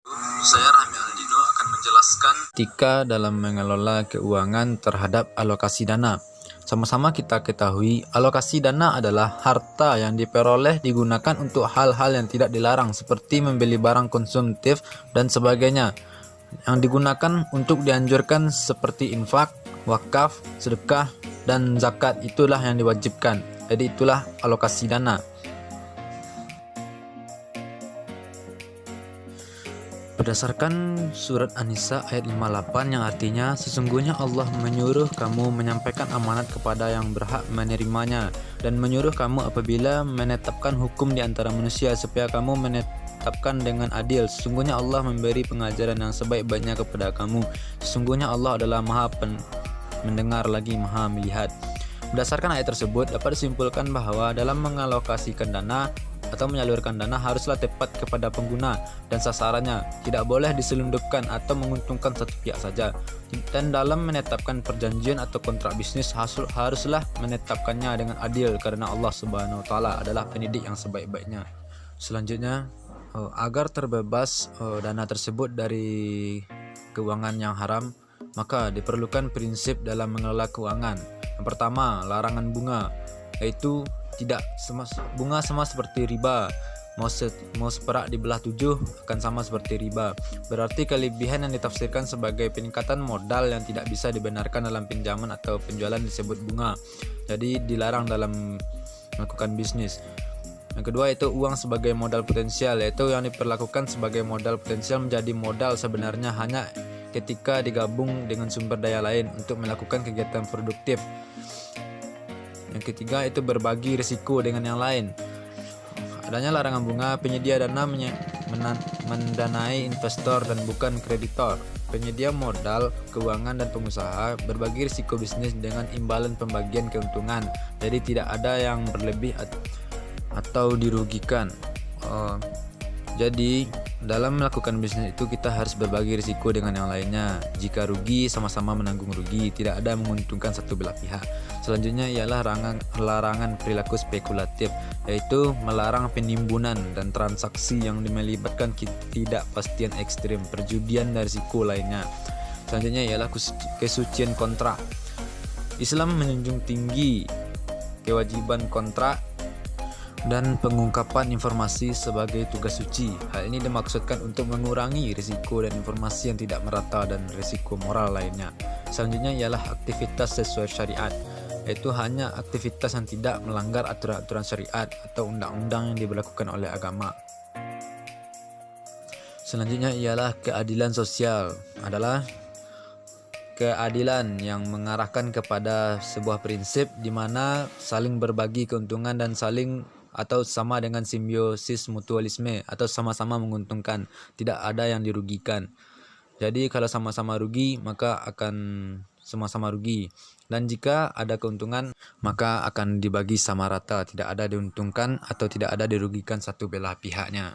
Saya Rahmi Aldino akan menjelaskan etika dalam mengelola keuangan terhadap alokasi dana. Sama-sama kita ketahui, alokasi dana adalah harta yang diperoleh digunakan untuk hal-hal yang tidak dilarang seperti membeli barang konsumtif dan sebagainya. Yang digunakan untuk dianjurkan seperti infak, wakaf, sedekah, dan zakat itulah yang diwajibkan. Jadi itulah alokasi dana. Berdasarkan surat An-Nisa ayat 58 yang artinya, sesungguhnya Allah menyuruh kamu menyampaikan amanat kepada yang berhak menerimanya dan menyuruh kamu apabila menetapkan hukum di antara manusia supaya kamu menetapkan dengan adil. Sesungguhnya Allah memberi pengajaran yang sebaik-baiknya kepada kamu. Sesungguhnya Allah adalah Maha mendengar lagi Maha melihat. Berdasarkan ayat tersebut dapat disimpulkan bahwa dalam mengalokasikan dana atau menyalurkan dana haruslah tepat kepada pengguna dan sasarannya, tidak boleh diselundupkan atau menguntungkan satu pihak saja. Dan dalam menetapkan perjanjian atau kontrak bisnis haruslah menetapkannya dengan adil karena Allah Subhanahu wa taala adalah pendidik yang sebaik-baiknya. Selanjutnya, agar terbebas dana tersebut dari keuangan yang haram, maka diperlukan prinsip dalam mengelola keuangan. Yang pertama, larangan bunga, yaitu tidak bunga sama seperti riba. Mau seperak dibelah 7 akan sama seperti riba. Berarti kelebihan yang ditafsirkan sebagai peningkatan modal yang tidak bisa dibenarkan dalam pinjaman atau penjualan disebut bunga. Jadi dilarang dalam melakukan bisnis. Yang kedua itu uang sebagai modal potensial, yaitu yang diperlakukan sebagai modal potensial menjadi modal sebenarnya hanya ketika digabung dengan sumber daya lain untuk melakukan kegiatan produktif. Yang ketiga itu berbagi risiko dengan yang lain. Adanya larangan bunga, penyedia dana mendanai investor dan bukan kreditor. Penyedia modal, keuangan dan pengusaha berbagi risiko bisnis dengan imbalan pembagian keuntungan. Jadi tidak ada yang berlebih atau dirugikan. Jadi dalam melakukan bisnis itu kita harus berbagi risiko dengan yang lainnya. Jika rugi, sama-sama menanggung rugi, tidak ada menguntungkan satu belah pihak. Selanjutnya ialah larangan perilaku spekulatif, yaitu melarang penimbunan dan transaksi yang melibatkan ketidakpastian ekstrim, perjudian dan risiko lainnya. Selanjutnya ialah kesucian kontrak. Islam menjunjung tinggi kewajiban kontrak dan pengungkapan informasi sebagai tugas suci. Hal ini dimaksudkan untuk mengurangi risiko dan informasi yang tidak merata dan risiko moral lainnya. Selanjutnya ialah aktivitas sesuai syariat, yaitu hanya aktivitas yang tidak melanggar aturan-aturan syariat atau undang-undang yang diberlakukan oleh agama. Selanjutnya ialah keadilan sosial, adalah keadilan yang mengarahkan kepada sebuah prinsip di mana saling berbagi keuntungan dan saling atau sama dengan simbiosis mutualisme atau sama-sama menguntungkan, tidak ada yang dirugikan. Jadi kalau sama-sama rugi maka akan sama-sama rugi, dan jika ada keuntungan maka akan dibagi sama rata, tidak ada diuntungkan atau tidak ada dirugikan satu belah pihaknya.